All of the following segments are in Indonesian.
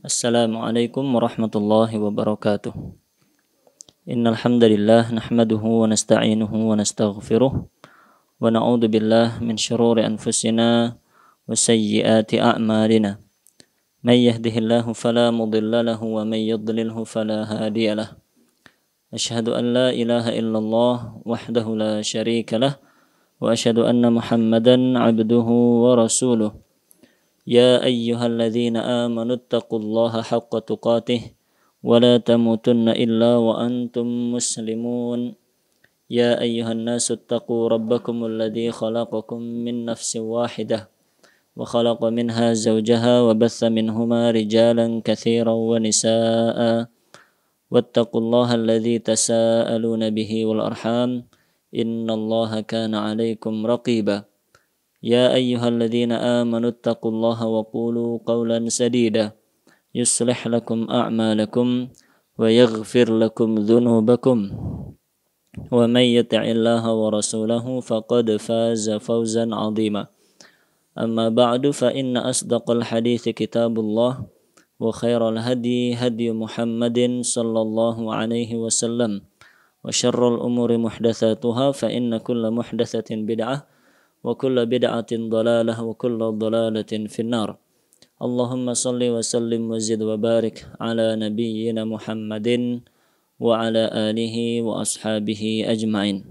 Assalamualaikum warahmatullahi wabarakatuh. Innal hamdalillah nahmaduhu wa nasta'inuhu wa nastaghfiruh wa na'udzu billahi min shururi anfusina wa sayyiati a'malina. May yahdihillahu fala mudilla lahu wa may yudlilhu fala hadiya lahu. Asyhadu an la ilaha illallah wahdahu la syarika lah wa asyhadu anna Muhammadan 'abduhu wa rasuluh. يا أيها الذين آمنوا اتقوا الله حق تقاته ولا تموتن إلا وأنتم مسلمون يا أيها الناس اتقوا ربكم الذي خلقكم من نفس واحدة وخلق منها زوجها وبث منهما رجالا كثيرا ونساء واتقوا الله الذي تساءلون به والأرحام إن الله كان عليكم رقيبا يا أيها الذين آمنوا اتقوا الله وقولوا قولا سديدا يصلح لكم أعمالكم ويغفر لكم ذنوبكم ومن يطع الله ورسوله فقد فاز فوزا عظيما أما بعد فإن أصدق الحديث كتاب الله وخير الهدي هدي محمد صلى الله عليه وسلم وشر الأمور محدثاتها فإن كل محدثة بدعة وكل بدعة ضلالة وكل ضلالة في النار اللهم صل وسلم وزد وبارك على نبينا محمد وعلى آله وأصحابه أجمعين.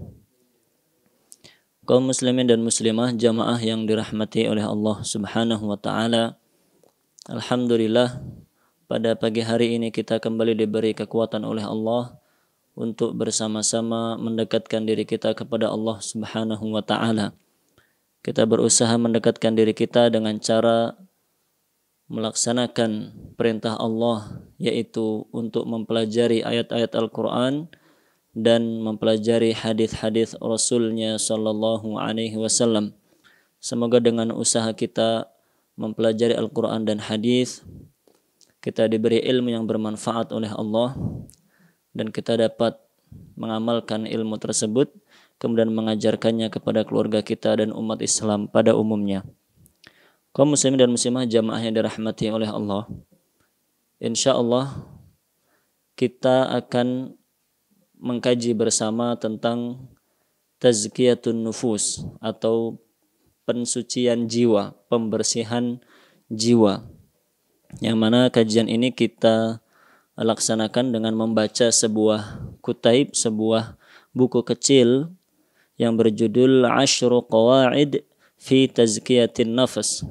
Kaum muslimin dan muslimah jamaah yang dirahmati oleh Allah Subhanahu wa taala. Alhamdulillah, pada pagi hari ini kita kembali diberi kekuatan oleh Allah untuk bersama-sama mendekatkan diri kita kepada Allah Subhanahu wa taala. Kita berusaha mendekatkan diri kita dengan cara melaksanakan perintah Allah, yaitu untuk mempelajari ayat-ayat Al-Quran dan mempelajari hadis-hadis Rasulnya Sallallahu Alaihi Wasallam. Semoga dengan usaha kita mempelajari Al-Quran dan hadis, kita diberi ilmu yang bermanfaat oleh Allah dan kita dapat mengamalkan ilmu tersebut, kemudian mengajarkannya kepada keluarga kita dan umat Islam pada umumnya. Kaum muslimin dan muslimah jamaah yang dirahmati oleh Allah, insya Allah kita akan mengkaji bersama tentang tazkiyatun nufus atau pensucian jiwa, pembersihan jiwa, yang mana kajian ini kita laksanakan dengan membaca sebuah kutaib, sebuah buku kecil yang berjudul Ashru Qawaid fi Tazkiyatin Nafas,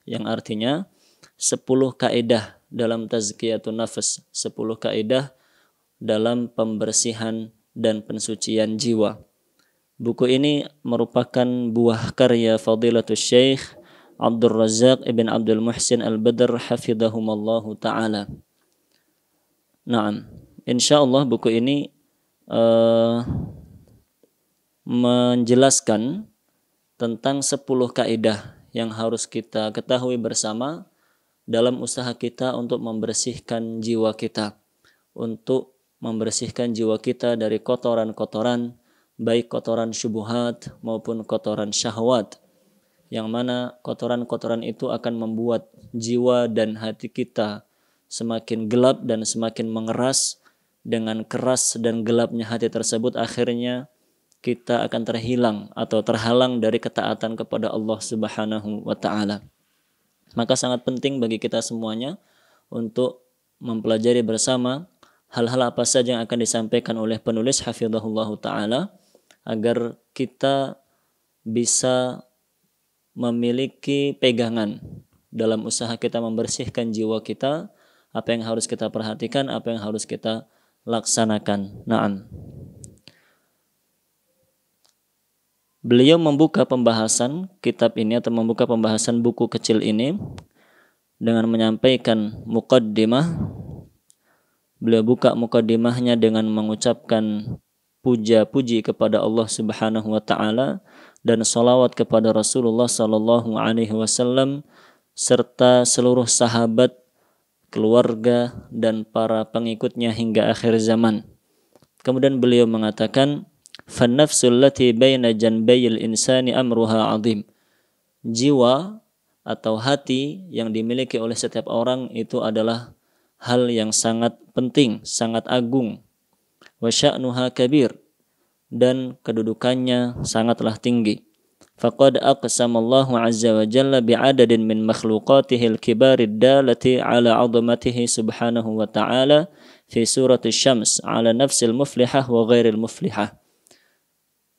yang artinya 10 kaidah dalam tazkiyatun nafas, 10 kaidah dalam pembersihan dan pensucian jiwa. Buku ini merupakan buah karya Fadilatul Syekh Abdul Razak ibn Abdul Muhsin Al-Badr hafidhahumallahu ta'ala. Naam, insyaallah buku ini menjelaskan tentang 10 kaidah yang harus kita ketahui bersama dalam usaha kita untuk membersihkan jiwa kita, untuk membersihkan jiwa kita dari kotoran-kotoran, baik kotoran syubhat maupun kotoran syahwat, yang mana kotoran-kotoran itu akan membuat jiwa dan hati kita semakin gelap dan semakin mengeras. Dengan keras dan gelapnya hati tersebut, akhirnya kita akan terhilang atau terhalang dari ketaatan kepada Allah Subhanahu wa taala. Maka sangat penting bagi kita semuanya untuk mempelajari bersama hal-hal apa saja yang akan disampaikan oleh penulis hafizahullahu taala, agar kita bisa memiliki pegangan dalam usaha kita membersihkan jiwa kita, apa yang harus kita perhatikan, apa yang harus kita laksanakan. Naam. Beliau membuka pembahasan kitab ini atau membuka pembahasan buku kecil ini dengan menyampaikan muqaddimah. Beliau buka muqaddimahnya dengan mengucapkan puja-puji kepada Allah Subhanahu wa taala dan salawat kepada Rasulullah sallallahu alaihi wasallam serta seluruh sahabat, keluarga dan para pengikutnya hingga akhir zaman. Kemudian beliau mengatakan, "Fan-nafsul lati baina janbayil insani amruha 'azim." Jiwa atau hati yang dimiliki oleh setiap orang itu adalah hal yang sangat penting, sangat agung. Wa sya'nuha kabir, dan kedudukannya sangatlah tinggi. Faqad aqsamallahu azza wa jalla bi'adadin min makhluqatihil kibarid dalati ala 'azamatihi subhanahu wa ta'ala fi surati Syams ala nafsil muflihah wa ghairil muflihah.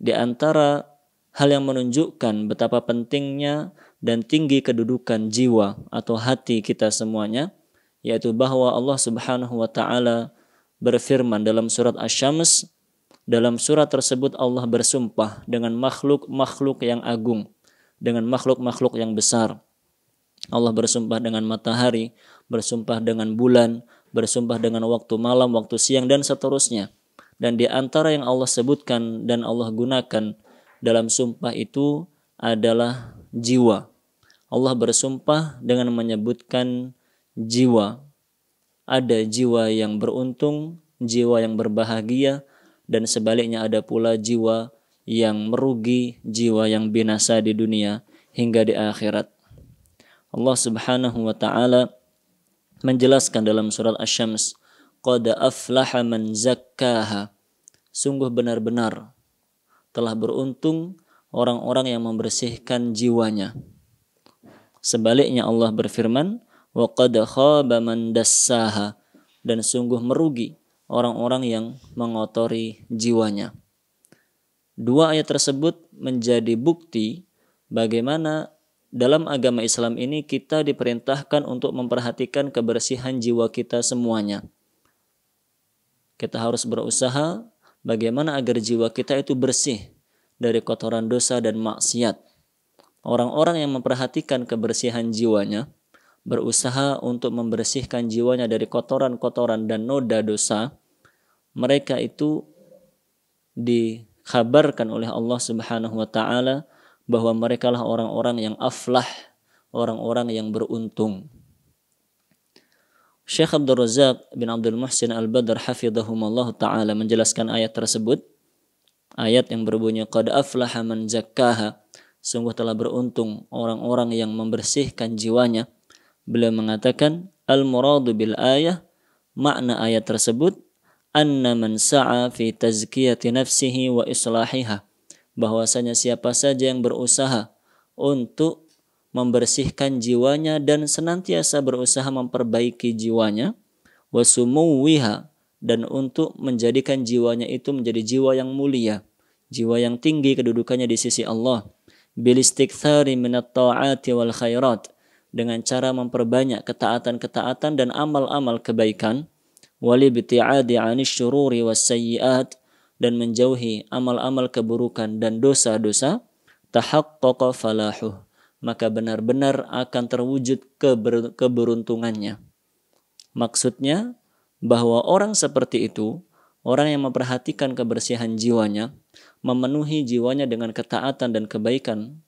Di antara hal yang menunjukkan betapa pentingnya dan tinggi kedudukan jiwa atau hati kita semuanya, yaitu bahwa Allah Subhanahu wa ta'ala berfirman dalam surat Asy-Syams. Dalam surat tersebut Allah bersumpah dengan makhluk-makhluk yang agung, dengan makhluk-makhluk yang besar. Allah bersumpah dengan matahari, bersumpah dengan bulan, bersumpah dengan waktu malam, waktu siang, dan seterusnya. Dan di antara yang Allah sebutkan dan Allah gunakan dalam sumpah itu adalah jiwa. Allah bersumpah dengan menyebutkan jiwa. Ada jiwa yang beruntung, jiwa yang berbahagia, dan sebaliknya ada pula jiwa yang merugi, jiwa yang binasa di dunia hingga di akhirat. Allah Subhanahu wa ta'ala menjelaskan dalam surat Asy-Syams, qad aflaha man zakkaha, sungguh benar-benar telah beruntung orang-orang yang membersihkan jiwanya. Sebaliknya Allah berfirman, wa qad khaba man dassaha, dan sungguh merugi orang-orang yang mengotori jiwanya. Dua ayat tersebut menjadi bukti bagaimana dalam agama Islam ini kita diperintahkan untuk memperhatikan kebersihan jiwa kita semuanya. Kita harus berusaha bagaimana agar jiwa kita itu bersih dari kotoran dosa dan maksiat. Orang-orang yang memperhatikan kebersihan jiwanya, berusaha untuk membersihkan jiwanya dari kotoran-kotoran dan noda dosa, mereka itu dikhabarkan oleh Allah Subhanahu wa ta'ala bahwa mereka lah orang-orang yang aflah, orang-orang yang beruntung. Syekh Abdul Razak bin Abdul Muhsin Al-Badr hafidhahumullah ta'ala menjelaskan ayat tersebut, ayat yang berbunyi qad aflaha man zakkaha, sungguh telah beruntung orang-orang yang membersihkan jiwanya. Beliau mengatakan al-muradu bil ayah, makna ayat tersebut anna man sa'a fi tazkiyati nafsihi wa islahiha, bahwasanya siapa saja yang berusaha untuk membersihkan jiwanya dan senantiasa berusaha memperbaiki jiwanya, wa sumuwiha, dan untuk menjadikan jiwanya itu menjadi jiwa yang mulia, jiwa yang tinggi kedudukannya di sisi Allah, bil istikthari minat ta'ati wal khairat, dengan cara memperbanyak ketaatan-ketaatan dan amal-amal kebaikan, walibti'adi 'anil syururi was sayyi'at, dan menjauhi amal-amal keburukan dan dosa-dosa, tahaqqaqa falahuh, maka benar-benar akan terwujud keberuntungannya. Maksudnya bahwa orang seperti itu, orang yang memperhatikan kebersihan jiwanya, memenuhi jiwanya dengan ketaatan dan kebaikan,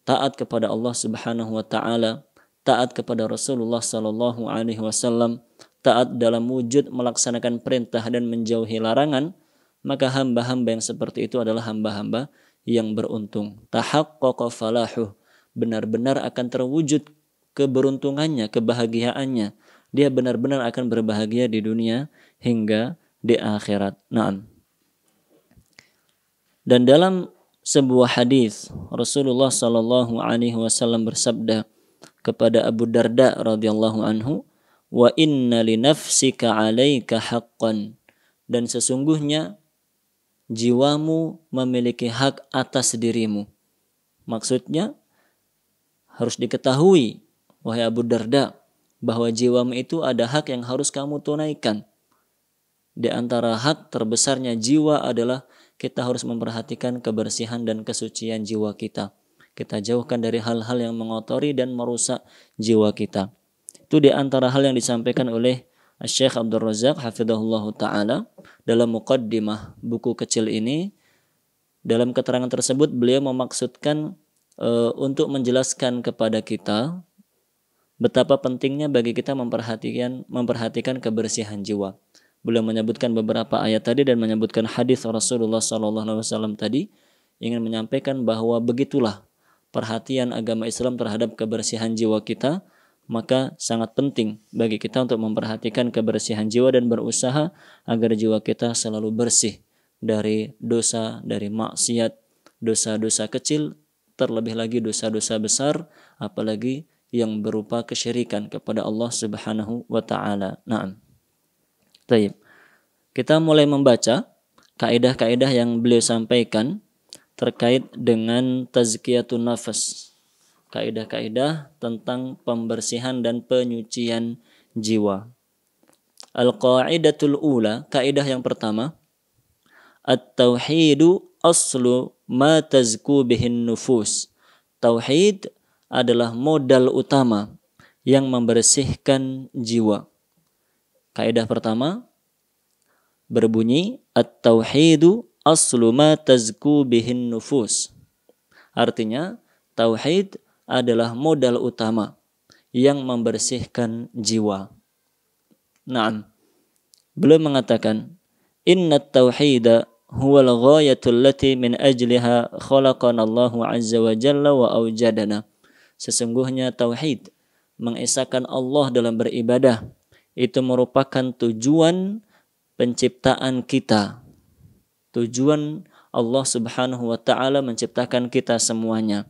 taat kepada Allah Subhanahu wa ta'ala, taat kepada Rasulullah sallallahu alaihi wasallam, taat dalam wujud melaksanakan perintah dan menjauhi larangan, maka hamba-hamba yang seperti itu adalah hamba-hamba yang beruntung. Tahaqqaqa falahuh, benar-benar akan terwujud keberuntungannya, kebahagiaannya. Dia benar-benar akan berbahagia di dunia hingga di akhirat. Naam. Dan dalam sebuah hadis Rasulullah sallallahu alaihi wasallam bersabda kepada Abu Darda radhiyallahu anhu, wa inna li nafsika 'alaika haqqan, dan sesungguhnya jiwamu memiliki hak atas dirimu. Maksudnya harus diketahui, wahai Abu Darda, bahwa jiwamu itu ada hak yang harus kamu tunaikan. Di antara hak terbesarnya jiwa adalah kita harus memperhatikan kebersihan dan kesucian jiwa kita. Kita jauhkan dari hal-hal yang mengotori dan merusak jiwa kita. Itu di antara hal yang disampaikan oleh Syekh Abdul Razak hafidhahullah ta'ala dalam muqaddimah buku kecil ini. Dalam keterangan tersebut beliau memaksudkan untuk menjelaskan kepada kita betapa pentingnya bagi kita memperhatikan kebersihan jiwa. Beliau menyebutkan beberapa ayat tadi dan menyebutkan hadis Rasulullah SAW tadi, ingin menyampaikan bahwa begitulah perhatian agama Islam terhadap kebersihan jiwa kita, maka sangat penting bagi kita untuk memperhatikan kebersihan jiwa dan berusaha agar jiwa kita selalu bersih dari dosa, dari maksiat, dosa-dosa kecil, terlebih lagi dosa-dosa besar, apalagi yang berupa kesyirikan kepada Allah Subhanahu wa taala. Naam. Baik. Kita mulai membaca kaidah-kaidah yang beliau sampaikan terkait dengan tazkiyatun nafas. Kaidah-kaidah tentang pembersihan dan penyucian jiwa. Al-qaidatul ula, kaidah yang pertama, at-tauhidu aslu ma tazku bihin nufus. Tauhid adalah modal utama yang membersihkan jiwa. Kaidah pertama berbunyi at-tauhidu aslu ma tazku bihin nufus. Artinya, tauhid adalah modal utama yang membersihkan jiwa. Naam. Beliau mengatakan, inna tauhida huwal ghayatul lati min ajliha khalaqana Allahu azza wa jalla wa awjadana. Sesungguhnya tauhid, mengesahkan Allah dalam beribadah, itu merupakan tujuan penciptaan kita. Tujuan Allah Subhanahu wa taala menciptakan kita semuanya.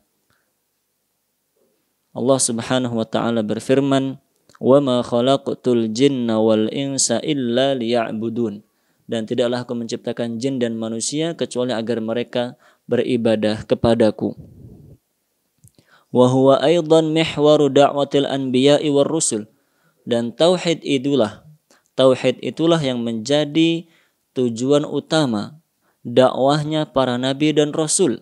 Allah Subhanahu wa taala berfirman, "Wa ma khalaqtul jinna wal insa illa liya'budun." Dan tidaklah aku menciptakan jin dan manusia kecuali agar mereka beribadah kepadaku. Wa huwa aidan mihwaru da'watil anbiya'i war rusul. Dan tauhid itulah yang menjadi tujuan utama dakwahnya para nabi dan rasul.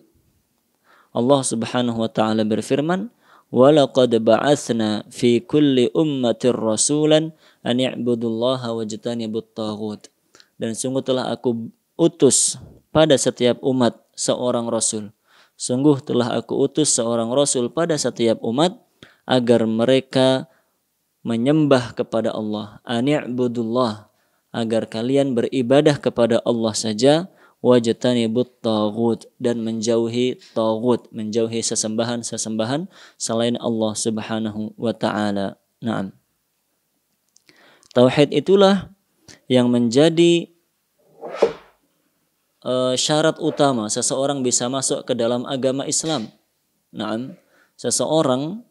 Allah Subhanahu wa taala berfirman, وَلَقَدْ بَعَثْنَا فِي كُلِّ أُمَّةٍ رَسُولًا أَنْ يَعْبُدُوا اللَّهَ وَاجْتَنِبُوا الطَّاغُوتَ. Dan sungguh telah aku utus pada setiap umat seorang rasul. Sungguh telah aku utus seorang rasul pada setiap umat agar mereka menyembah kepada Allah. أَنْ يَعْبُدُوا اللَّهَ, agar kalian beribadah kepada Allah saja. Wajtanibut taghut, dan menjauhi taghut, menjauhi sesembahan-sesembahan selain Allah Subhanahu wa taala. Naam. Tauhid itulah yang menjadi syarat utama seseorang bisa masuk ke dalam agama Islam. Naam. Seseorang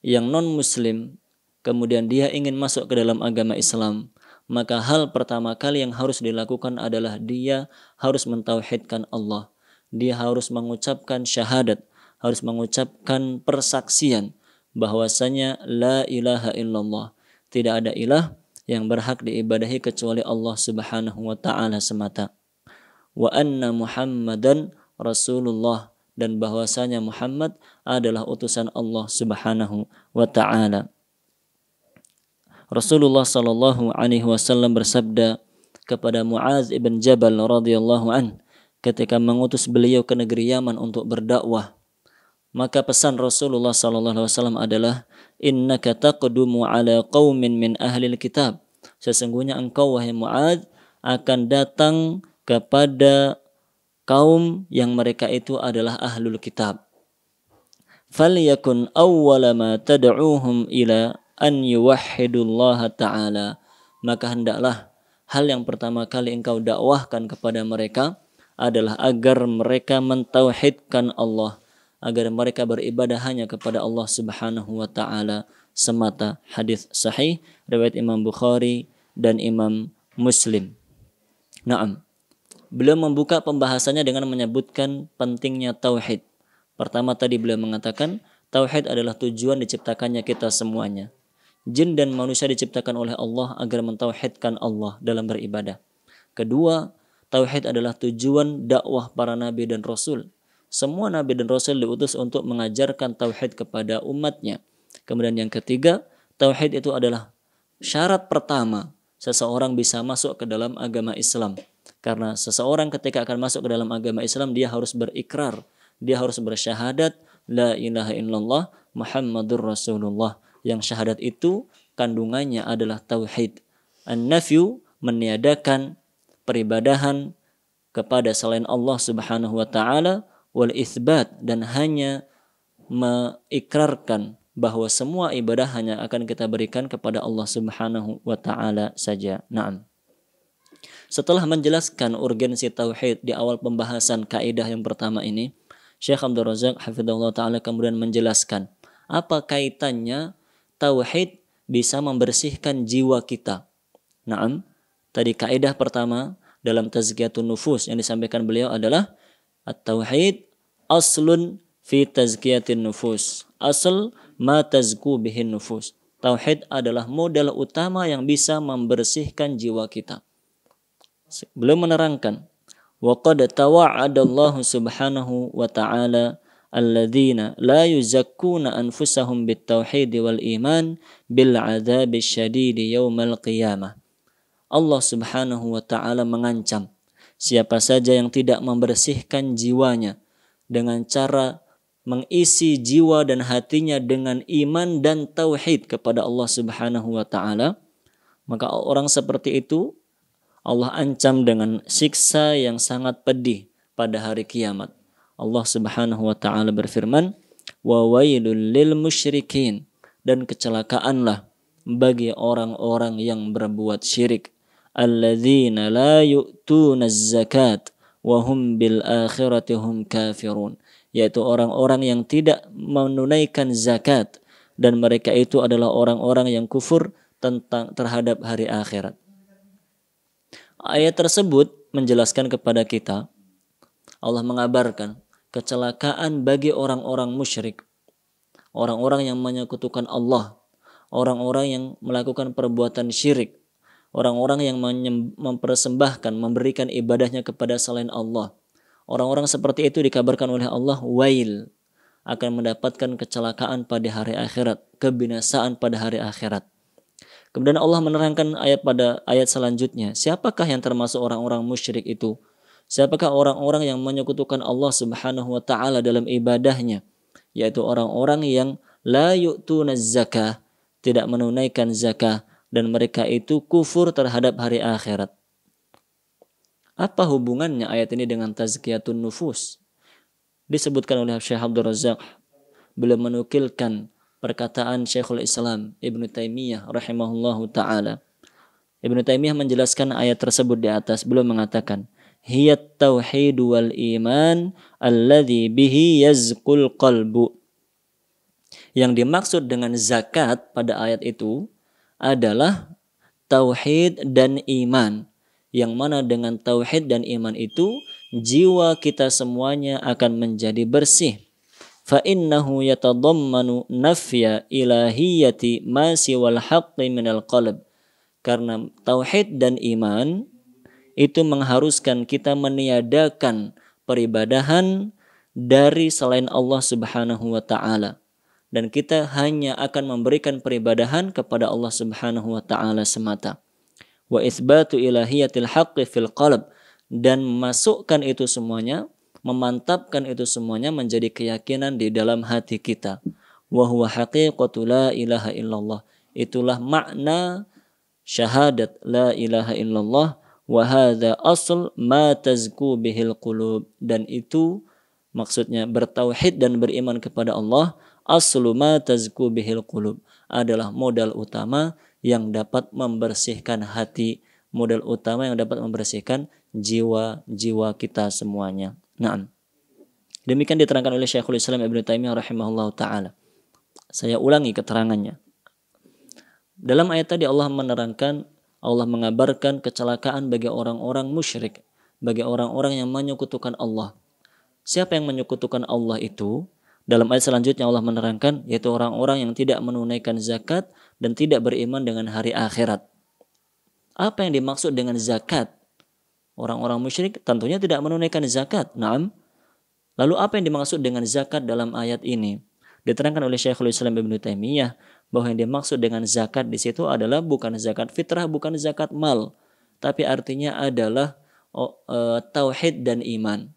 yang non-muslim kemudian dia ingin masuk ke dalam agama Islam, maka hal pertama kali yang harus dilakukan adalah dia harus mentauhidkan Allah. Dia harus mengucapkan syahadat, harus mengucapkan persaksian bahwasanya la ilaha illallah. Tidak ada ilah yang berhak diibadahi kecuali Allah Subhanahu wa taala semata. Wa anna Muhammadan Rasulullah, dan bahwasanya Muhammad adalah utusan Allah Subhanahu wa taala. Rasulullah sallallahu alaihi wasallam bersabda kepada Muaz ibn Jabal radhiyallahu an ketika mengutus beliau ke negeri Yaman untuk berdakwah. Maka pesan Rasulullah sallallahu alaihi wasallam adalah, innaka taqdumu ala qaumin min ahlil kitab. Sesungguhnya engkau wahai Muaz akan datang kepada kaum yang mereka itu adalah ahlul kitab. Falyakun awwala ma tad'uuhum ila an yuwahhidullaha ta'ala. Maka hendaklah hal yang pertama kali engkau dakwahkan kepada mereka adalah agar mereka mentauhidkan Allah, agar mereka beribadah hanya kepada Allah Subhanahu wa taala semata. Hadis sahih riwayat Imam Bukhari dan Imam Muslim. Naam. Beliau membuka pembahasannya dengan menyebutkan pentingnya tauhid. Pertama tadi beliau mengatakan tauhid adalah tujuan diciptakannya kita semuanya. Jin dan manusia diciptakan oleh Allah agar mentauhidkan Allah dalam beribadah. Kedua, tauhid adalah tujuan dakwah para nabi dan rasul. Semua nabi dan rasul diutus untuk mengajarkan tauhid kepada umatnya. Kemudian yang ketiga, tauhid itu adalah syarat pertama seseorang bisa masuk ke dalam agama Islam. Karena seseorang ketika akan masuk ke dalam agama Islam, dia harus berikrar, dia harus bersyahadat la ilaha illallah Muhammadur Rasulullah. Yang syahadat itu kandungannya adalah tauhid. An-nafyu, meniadakan peribadahan kepada selain Allah Subhanahu wa taala, wal itsbat, dan hanya mengikrarkan bahwa semua ibadah hanya akan kita berikan kepada Allah Subhanahu wa taala saja. Naam. Setelah menjelaskan urgensi tauhid di awal pembahasan kaidah yang pertama ini, Syekh Abdul Razak hafizahullah taala kemudian menjelaskan apa kaitannya tauhid bisa membersihkan jiwa kita. Naam, tadi kaidah pertama dalam tazkiyatun nufus yang disampaikan beliau adalah at-tauhid aslun fi tazkiyatin nufus. Asal ma tazku bihin nufus. Tauhid adalah modal utama yang bisa membersihkan jiwa kita. Belum menerangkan wa qad tawa'ada Allah Subhanahu wa ta'ala alladzina la yuzakkuna anfusahum bit-tauhid wal iman bil 'adzabi syadid yaumal qiyamah. Allah Subhanahu wa ta'ala mengancam siapa saja yang tidak membersihkan jiwanya dengan cara mengisi jiwa dan hatinya dengan iman dan tauhid kepada Allah Subhanahu wa ta'ala, maka orang seperti itu Allah ancam dengan siksa yang sangat pedih pada hari kiamat. Allah Subhanahu wa ta'ala berfirman, wa wailul lil musyrikin, dan kecelakaanlah bagi orang-orang yang berbuat syirik, alladzina la yu'tuna zakat wa hum bil akhirati hum kafirun, yaitu orang-orang yang tidak menunaikan zakat dan mereka itu adalah orang-orang yang kufur terhadap hari akhirat. Ayat tersebut menjelaskan kepada kita, Allah mengabarkan kecelakaan bagi orang-orang musyrik, orang-orang yang menyekutukan Allah, orang-orang yang melakukan perbuatan syirik, orang-orang yang mempersembahkan, memberikan ibadahnya kepada selain Allah. Orang-orang seperti itu dikabarkan oleh Allah wail, akan mendapatkan kecelakaan pada hari akhirat, kebinasaan pada hari akhirat. Kemudian Allah menerangkan pada ayat selanjutnya, siapakah yang termasuk orang-orang musyrik itu? Siapakah orang-orang yang menyekutukan Allah Subhanahu wa ta'ala dalam ibadahnya? Yaitu orang-orang yang la yu'tuna zakah, tidak menunaikan zakah, dan mereka itu kufur terhadap hari akhirat. Apa hubungannya ayat ini dengan tazkiyatun nufus? Disebutkan oleh Syekh Abdul Razak, beliau menukilkan perkataan Syekhul Islam Ibnu Taimiyah rahimahullahu ta'ala. Ibnu Taimiyah menjelaskan ayat tersebut di atas. Beliau mengatakan, hiyat tauhid wal iman alladhi bihi yazqul qalbu. Yang dimaksud dengan zakat pada ayat itu adalah tauhid dan iman. Yang mana dengan tauhid dan iman itu jiwa kita semuanya akan menjadi bersih. فَإِنَّهُ يَتَضَمَّنُ نَفْيَ إِلَهِيَّةِ مَا سِوَى الْحَقِّ مِنَ الْقَلْبِ. Karena tauhid dan iman itu mengharuskan kita meniadakan peribadahan dari selain Allah Subhanahu wa ta'ala. Dan kita hanya akan memberikan peribadahan kepada Allah Subhanahu wa ta'ala semata. Wa itsbatu ilahiyatil haqqi fil qalb, dan memasukkan itu semuanya, memantapkan itu semuanya menjadi keyakinan di dalam hati kita. Wa huwa haqiqatu la ilaha illallah. Itulah makna syahadat la ilaha illallah. Wa hadza asl ma tazku bihil qulub. Dan itu maksudnya bertauhid dan beriman kepada Allah. Aslu ma tazku bihil qulub adalah modal utama yang dapat membersihkan hati, modal utama yang dapat membersihkan jiwa-jiwa kita semuanya. Naam. Demikian diterangkan oleh Syekhul Islam Ibnu Taimiyah rahimahullahu taala. Saya ulangi keterangannya. Dalam ayat tadi Allah menerangkan, Allah mengabarkan kecelakaan bagi orang-orang musyrik, bagi orang-orang yang menyekutukan Allah. Siapa yang menyekutukan Allah itu? Dalam ayat selanjutnya Allah menerangkan, yaitu orang-orang yang tidak menunaikan zakat dan tidak beriman dengan hari akhirat. Apa yang dimaksud dengan zakat? Orang-orang musyrik tentunya tidak menunaikan zakat. Naam. Lalu apa yang dimaksud dengan zakat dalam ayat ini? Diterangkan oleh Syekhul Islam Ibnu Taimiyah bahwa yang dimaksud dengan zakat di situ adalah bukan zakat fitrah, bukan zakat mal, tapi artinya adalah tauhid dan iman.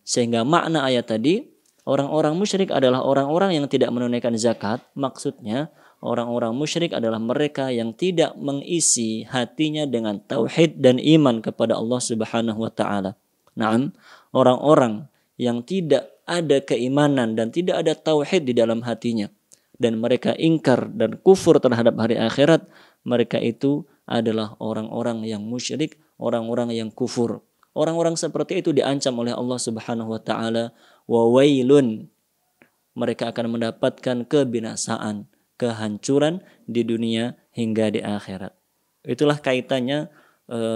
Sehingga makna ayat tadi, orang-orang musyrik adalah orang-orang yang tidak menunaikan zakat. Maksudnya orang-orang musyrik adalah mereka yang tidak mengisi hatinya dengan tauhid dan iman kepada Allah Subhanahu wa ta'ala. Naam, orang-orang yang tidak ada keimanan dan tidak ada tauhid di dalam hatinya. dan mereka ingkar dan kufur terhadap hari akhirat, mereka itu adalah orang-orang yang musyrik, orang-orang yang kufur. Orang-orang seperti itu diancam oleh Allah Subhanahu wa taala, wa wailun, mereka akan mendapatkan kebinasaan, kehancuran di dunia hingga di akhirat. Itulah kaitannya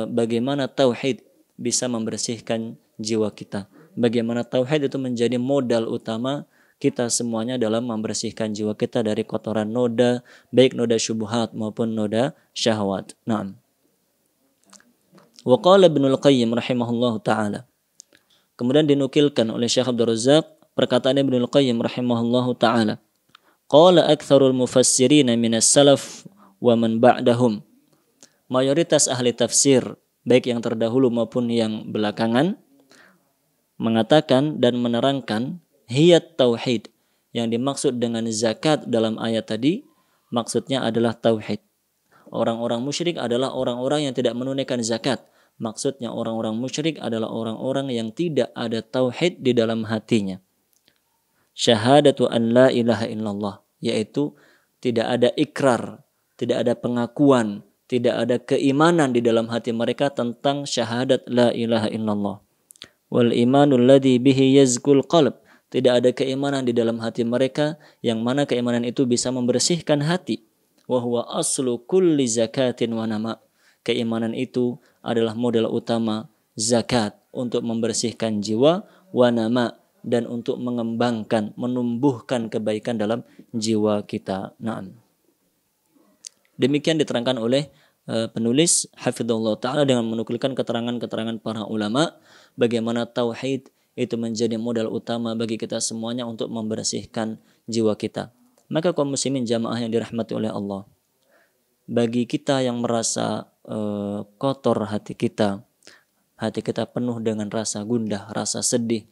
bagaimana tauhid bisa membersihkan jiwa kita. Bagaimana tauhid itu menjadi modal utama kita semuanya dalam membersihkan jiwa kita dari kotoran noda, baik noda syubhat maupun noda syahwat. Naam. Wa qala Ibnul Qayyim rahimahullahu taala. Kemudian dinukilkan oleh Syekh Abdul Razak perkataan Ibnul Qayyim rahimahullahu taala. Qala aktsarul mufassirin minas salaf wa man ba'dahum. Mayoritas ahli tafsir, baik yang terdahulu maupun yang belakangan, mengatakan dan menerangkan hiyat tauhid. Yang dimaksud dengan zakat dalam ayat tadi, maksudnya adalah tauhid. Orang-orang musyrik adalah orang-orang yang tidak menunaikan zakat. Maksudnya orang-orang musyrik adalah orang-orang yang tidak ada tauhid di dalam hatinya. Syahadatu an la ilaha illallah, yaitu tidak ada ikrar, tidak ada pengakuan, tidak ada keimanan di dalam hati mereka tentang syahadat la ilaha illallah. Wal imanul ladzi bihi yazkul qalb, tidak ada keimanan di dalam hati mereka yang mana keimanan itu bisa membersihkan hati. Wa huwa aslu kulli zakatin wa nama. Keimanan itu adalah modal utama zakat untuk membersihkan jiwa, wa nama, dan untuk mengembangkan, menumbuhkan kebaikan dalam jiwa kita. Naam. Demikian diterangkan oleh penulis hafizahullah ta'ala dengan menukilkan keterangan-keterangan para ulama bagaimana tauhid itu menjadi modal utama bagi kita semuanya untuk membersihkan jiwa kita. Maka kaum muslimin jamaah yang dirahmati oleh Allah, bagi kita yang merasa kotor hati kita penuh dengan rasa gundah, rasa sedih,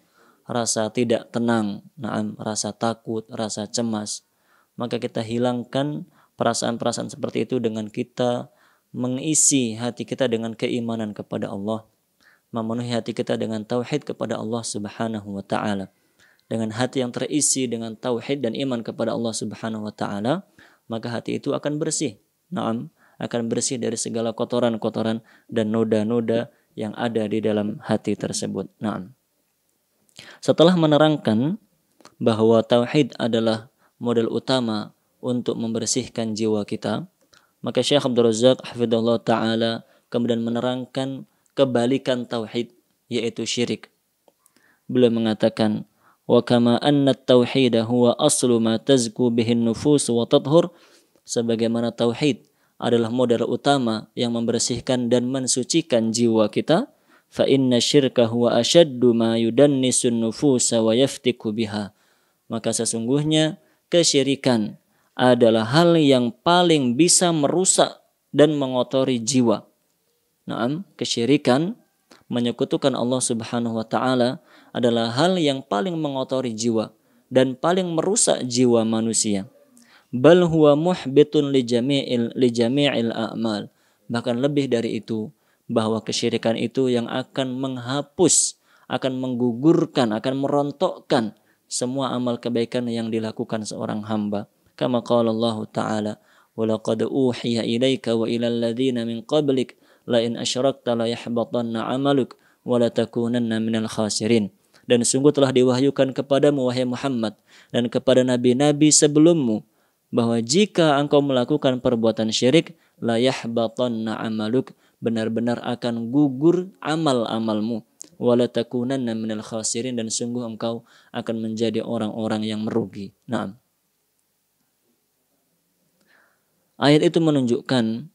rasa tidak tenang, rasa takut, rasa cemas, maka kita hilangkan perasaan-perasaan seperti itu dengan kita mengisi hati kita dengan keimanan kepada Allah, memenuhi hati kita dengan tauhid kepada Allah Subhanahu wa taala. Dengan hati yang terisi dengan tauhid dan iman kepada Allah Subhanahu wa taala, maka hati itu akan bersih. Akan bersih dari segala kotoran-kotoran dan noda-noda yang ada di dalam hati tersebut. Setelah menerangkan bahwa tauhid adalah modal utama untuk membersihkan jiwa kita, maka Syekh Abdul Razak hafizahullah ta'ala kemudian menerangkan kebalikan tauhid, yaitu syirik. Beliau mengatakan, wa kama anna at-tauhid huwa aslu ma tazku bihi an-nufus wa tathhur, sebagaimana tauhid adalah modal utama yang membersihkan dan mensucikan jiwa kita, fa inna syirka huwa ashaddu ma yudannisun nufusa wa yaftiku biha, maka sesungguhnya kesyirikan adalah hal yang paling bisa merusak dan mengotori jiwa. Kesyirikan, menyekutukan Allah Subhanahu wa taala adalah hal yang paling mengotori jiwa dan paling merusak jiwa manusia. Bal huwa muhbitun li jami'il a'mal. Bahkan lebih dari itu, bahwa kesyirikan itu yang akan menghapus, akan menggugurkan, akan merontokkan semua amal kebaikan yang dilakukan seorang hamba. Kama qala Allah Ta'ala, wa laqad uhiya ilaika wa ilal ladzina min qablik la in asyrakta la yahbatanna 'amaluk wa la takunanna minal khasirin. Dan sungguh telah diwahyukan kepadamu wahai Muhammad dan kepada nabi-nabi sebelummu bahwa jika engkau melakukan perbuatan syirik, la yahbatanna 'amaluk, benar-benar akan gugur amal-amalmu, wa la takunanna minal khasirin, dan sungguh engkau akan menjadi orang-orang yang merugi. Ayat itu menunjukkan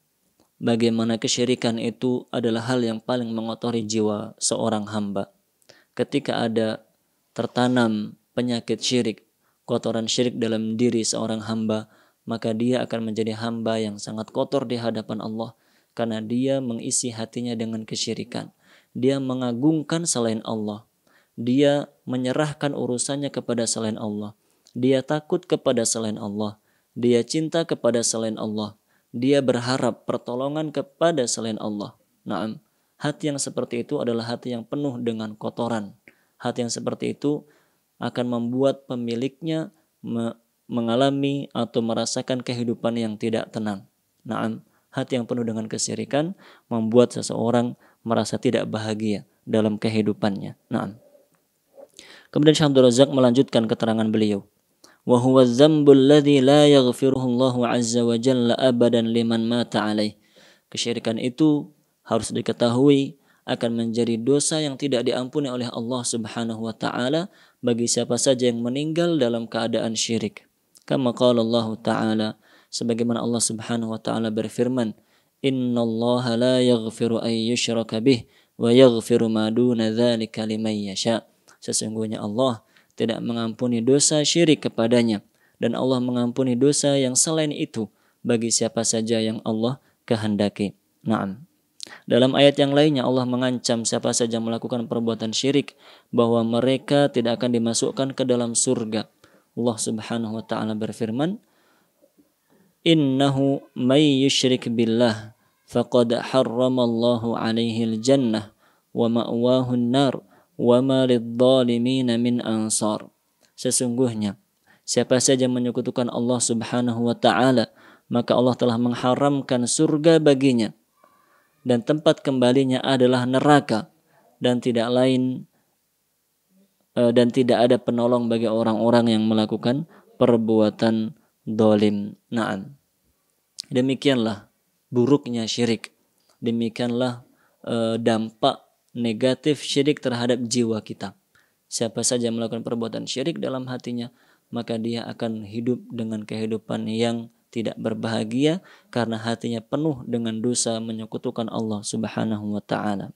bagaimana kesyirikan itu adalah hal yang paling mengotori jiwa seorang hamba. Ketika ada tertanam penyakit syirik, kotoran syirik dalam diri seorang hamba, maka dia akan menjadi hamba yang sangat kotor di hadapan Allah, karena dia mengisi hatinya dengan kesyirikan. Dia mengagungkan selain Allah. Dia menyerahkan urusannya kepada selain Allah. Dia takut kepada selain Allah. Dia cinta kepada selain Allah. Dia berharap pertolongan kepada selain Allah. Hati yang seperti itu adalah hati yang penuh dengan kotoran. Hati yang seperti itu akan membuat pemiliknya mengalami atau merasakan kehidupan yang tidak tenang. Naam, hati yang penuh dengan kesyirikan membuat seseorang merasa tidak bahagia dalam kehidupannya. Naam. Kemudian Syekh Abdul Razak melanjutkan keterangan beliau. Wa huwa dzambul ladzi la yaghfiruhu Allahu 'azza wa jalla abadan liman mata 'alaih. Kesyirikan itu harus diketahui akan menjadi dosa yang tidak diampuni oleh Allah Subhanahu wa taala bagi siapa saja yang meninggal dalam keadaan syirik. Kama qala Allah taala, sebagaimana Allah Subhanahu wa taala berfirman, "Innallaha la yaghfiru an yushraka bih wa yaghfiru ma duna dzalika liman yasha." Sesungguhnya Allah tidak mengampuni dosa syirik kepadanya, dan Allah mengampuni dosa yang selain itu bagi siapa saja yang Allah kehendaki. Naam. Dalam ayat yang lainnya Allah mengancam siapa saja melakukan perbuatan syirik bahwa mereka tidak akan dimasukkan ke dalam surga. Allah Subhanahu wa taala berfirman, "Innahu may yusyrik billah faqad harramallahu 'alaihi al-jannah wa ma'wahu an-nar wa ma lidh-dhalimin min ansar." Sesungguhnya siapa saja menyekutukan Allah Subhanahu wa taala, maka Allah telah mengharamkan surga baginya, dan tempat kembalinya adalah neraka, dan tidak ada penolong bagi orang-orang yang melakukan perbuatan dolim. Naam. Demikianlah buruknya syirik. Demikianlah dampak negatif syirik terhadap jiwa kita. Siapa saja melakukan perbuatan syirik dalam hatinya, maka dia akan hidup dengan kehidupan yang tidak berbahagia karena hatinya penuh dengan dosa menyekutukan Allah Subhanahu wa taala.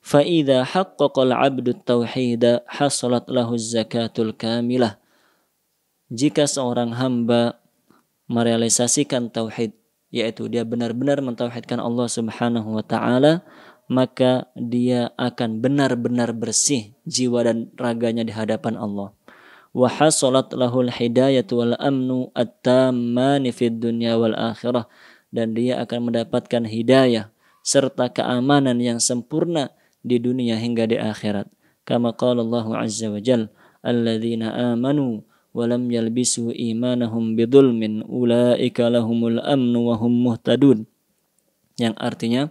Fa idza haqqaqa al-'abdu at-tauhid hasalat lahu az-zakatul kamilah. Jika seorang hamba merealisasikan tauhid, yaitu dia benar-benar mentauhidkan Allah Subhanahu wa taala, maka dia akan benar-benar bersih jiwa dan raganya di hadapan Allah. Wa hasalat lahul hidayatu wal amnu at-tammani fid dunya wal akhirah, dan dia akan mendapatkan hidayah serta keamanan yang sempurna di dunia hingga di akhirat. Kama qala Allah azza wa jalla, alladzina amanu wa lam yalbisu imanahum bidzulmin ulaika lahumul amnu wa hum muhtadun. Yang artinya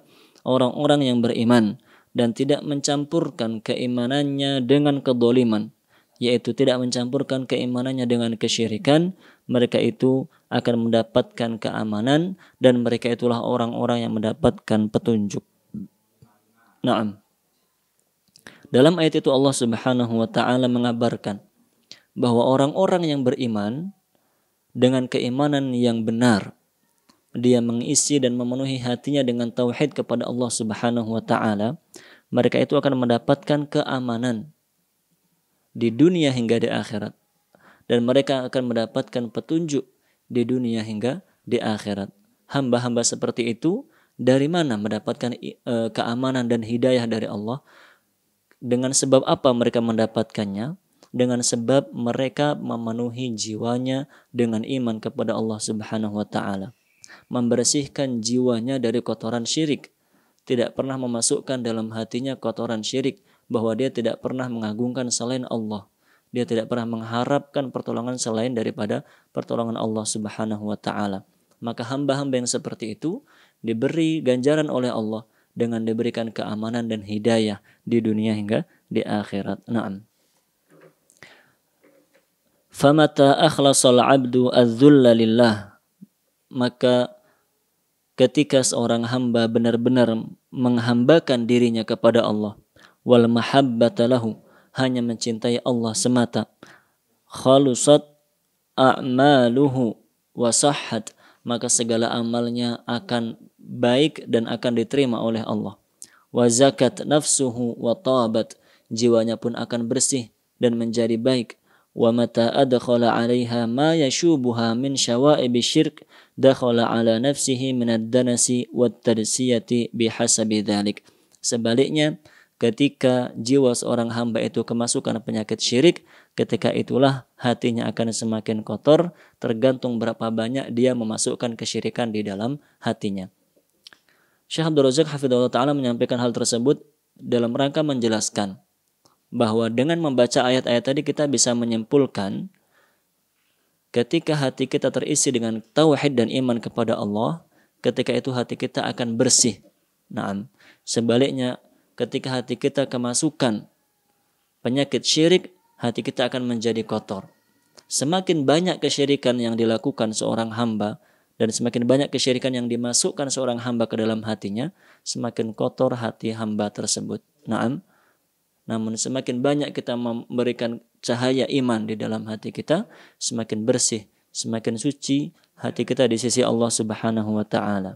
orang-orang yang beriman dan tidak mencampurkan keimanannya dengan kedzaliman, yaitu tidak mencampurkan keimanannya dengan kesyirikan, mereka itu akan mendapatkan keamanan dan mereka itulah orang-orang yang mendapatkan petunjuk. Naam. Dalam ayat itu Allah Subhanahu wa taala mengabarkan bahwa orang-orang yang beriman dengan keimanan yang benar, dia mengisi dan memenuhi hatinya dengan tauhid kepada Allah Subhanahu wa taala, mereka itu akan mendapatkan keamanan di dunia hingga di akhirat, dan mereka akan mendapatkan petunjuk di dunia hingga di akhirat. Hamba-hamba seperti itu dari mana mendapatkan keamanan dan hidayah dari Allah? Dengan sebab apa mereka mendapatkannya? Dengan sebab mereka memenuhi jiwanya dengan iman kepada Allah Subhanahu wa taala, membersihkan jiwanya dari kotoran syirik, tidak pernah memasukkan dalam hatinya kotoran syirik, bahwa dia tidak pernah mengagungkan selain Allah, dia tidak pernah mengharapkan pertolongan selain daripada pertolongan Allah Subhanahu wa taala. Maka hamba-hamba yang seperti itu diberi ganjaran oleh Allah dengan diberikan keamanan dan hidayah di dunia hingga di akhirat. Naam. Famata akhlasal 'abdu adz-dzulla lillah, maka ketika seorang hamba benar-benar menghambakan dirinya kepada Allah, wal mahabbata lahu, hanya mencintai Allah semata, khalusat a'maluhu wa sahhat, maka segala amalnya akan baik dan akan diterima oleh Allah. Wa zakat nafsuhu wa tabat, jiwanya pun akan bersih dan menjadi baik. Wa mata adkhala 'alaiha ma yashubuha min syawa'ibi syirk dakhala 'ala nafsihi min ad-danasi wat tadsiyati bihasabi dzalik. Sebaliknya, ketika jiwa seorang hamba itu kemasukan penyakit syirik, ketika itulah hatinya akan semakin kotor, tergantung berapa banyak dia memasukkan kesyirikan di dalam hatinya. Syekh Abdul Razak hafizahullah ta'ala menyampaikan hal tersebut dalam rangka menjelaskan bahwa dengan membaca ayat-ayat tadi kita bisa menyimpulkan ketika hati kita terisi dengan tauhid dan iman kepada Allah, ketika itu hati kita akan bersih. Naam. Sebaliknya, ketika hati kita kemasukan penyakit syirik, hati kita akan menjadi kotor. Semakin banyak kesyirikan yang dilakukan seorang hamba dan semakin banyak kesyirikan yang dimasukkan seorang hamba ke dalam hatinya, semakin kotor hati hamba tersebut. Naam. Namun semakin banyak kita memberikan cahaya iman di dalam hati kita, semakin bersih, semakin suci hati kita di sisi Allah Subhanahu wa taala.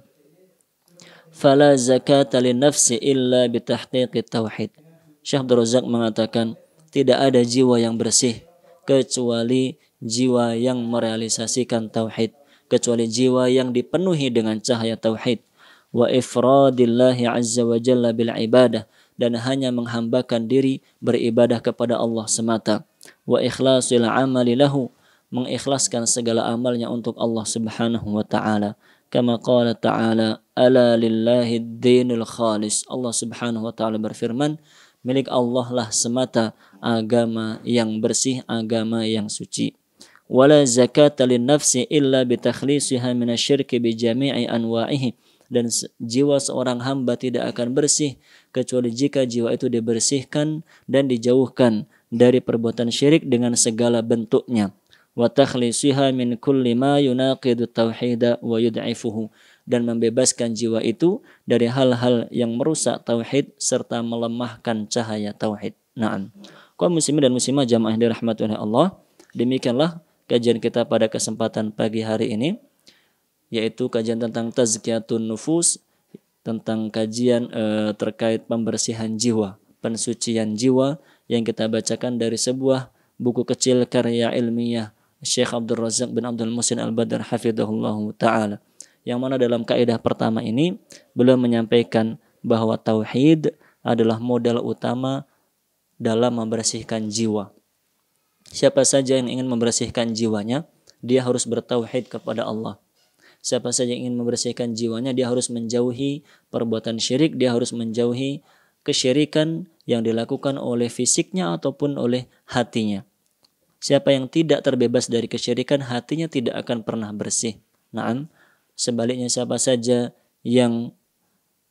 Fala zakata linnafsi illa bitahqiqit tauhid. Syekh Abdul Razak mengatakan, tidak ada jiwa yang bersih kecuali jiwa yang merealisasikan tauhid, kecuali jiwa yang dipenuhi dengan cahaya tauhid. Wa ifradillahi azza wa jalla bil ibadah, dan hanya menghambakan diri beribadah kepada Allah semata. Wa ikhlasil amali lahu, mengikhlaskan segala amalnya untuk Allah Subhanahu wa taala. Kama qala ta'ala, ala lillahi ad-dinul khalis. Allah Subhanahu wa taala berfirman, milik Allah lah semata agama yang bersih, agama yang suci. Wala zakata lin nafsi illa bitakhlisiha minasyirki bijami'i anwa'ihi, dan jiwa seorang hamba tidak akan bersih kecuali jika jiwa itu dibersihkan dan dijauhkan dari perbuatan syirik dengan segala bentuknya. Wa takhlisiha min kulli ma yunaqidu tauhida wa yud'ifuhu, dan membebaskan jiwa itu dari hal-hal yang merusak tauhid serta melemahkan cahaya tauhid. Naam. Kaum muslimin dan muslimah jamaah yang dirahmati oleh Allah, demikianlah kajian kita pada kesempatan pagi hari ini, yaitu kajian tentang tazkiyatun nufus, tentang kajian terkait pembersihan jiwa, pensucian jiwa yang kita bacakan dari sebuah buku kecil karya ilmiah Syekh Abdul Razak bin Abdul Muhsin Al-Badr hafizahullah ta'ala, yang mana dalam kaidah pertama ini beliau menyampaikan bahwa tauhid adalah modal utama dalam membersihkan jiwa. Siapa saja yang ingin membersihkan jiwanya, dia harus bertauhid kepada Allah. Siapa saja yang ingin membersihkan jiwanya, dia harus menjauhi perbuatan syirik, dia harus menjauhi kesyirikan yang dilakukan oleh fisiknya ataupun oleh hatinya. Siapa yang tidak terbebas dari kesyirikan, hatinya tidak akan pernah bersih. Naam. Sebaliknya, siapa saja yang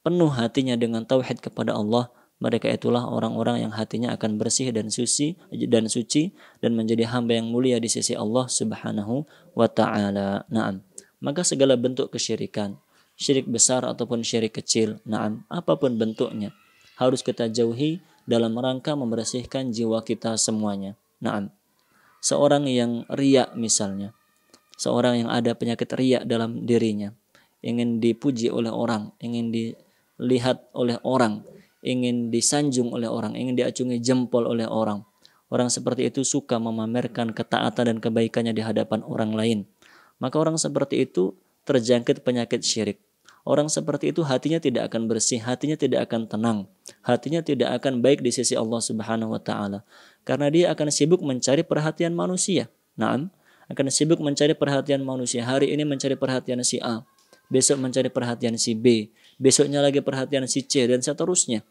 penuh hatinya dengan tauhid kepada Allah, mereka itulah orang-orang yang hatinya akan bersih dan suci dan menjadi hamba yang mulia di sisi Allah Subhanahu wa taala. Naam. Maka segala bentuk kesyirikan, syirik besar ataupun syirik kecil, naam, apapun bentuknya, harus kita jauhi dalam rangka membersihkan jiwa kita semuanya. Naam. Seorang yang riya misalnya, seorang yang ada penyakit riya dalam dirinya, ingin dipuji oleh orang, ingin dilihat oleh orang, ingin disanjung oleh orang, ingin diacungi jempol oleh orang. Orang seperti itu suka memamerkan ketaatan dan kebaikannya di hadapan orang lain. Maka orang seperti itu terjangkit penyakit syirik. Orang seperti itu hatinya tidak akan bersih, hatinya tidak akan tenang, hatinya tidak akan baik di sisi Allah Subhanahu wa taala. Karena dia akan sibuk mencari perhatian manusia. Naam, akan sibuk mencari perhatian manusia. Hari ini mencari perhatian si A, besok mencari perhatian si B, besoknya lagi perhatian si C, dan seterusnya.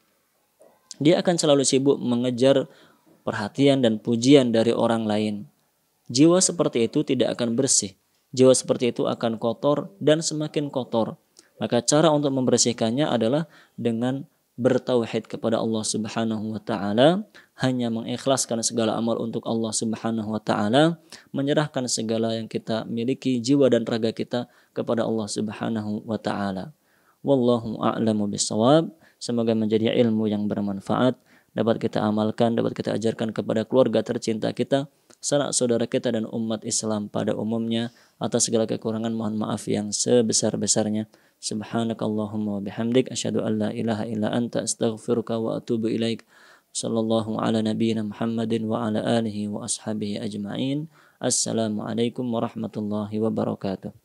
Dia akan selalu sibuk mengejar perhatian dan pujian dari orang lain. Jiwa seperti itu tidak akan bersih. Jiwa seperti itu akan kotor dan semakin kotor. Maka cara untuk membersihkannya adalah dengan bertauhid kepada Allah Subhanahu wa taala, hanya mengikhlaskan segala amal untuk Allah Subhanahu wa taala, menyerahkan segala yang kita miliki, jiwa dan raga kita kepada Allah Subhanahu wa taala. Wallahu a'lamu bissawab. Semoga menjadi ilmu yang bermanfaat, dapat kita amalkan, dapat kita ajarkan kepada keluarga tercinta kita, sanak saudara kita dan umat Islam pada umumnya. Atas segala kekurangan mohon maaf yang sebesar-besarnya. Subhanakallahumma wa bihamdik, asyhadu an la ilaha illa anta, astaghfiruka wa atubu ilaik. Sallallahu ala nabiyyina Muhammadin wa ala alihi wa ashabihi ajma'in. Assalamualaikum warahmatullahi wabarakatuh.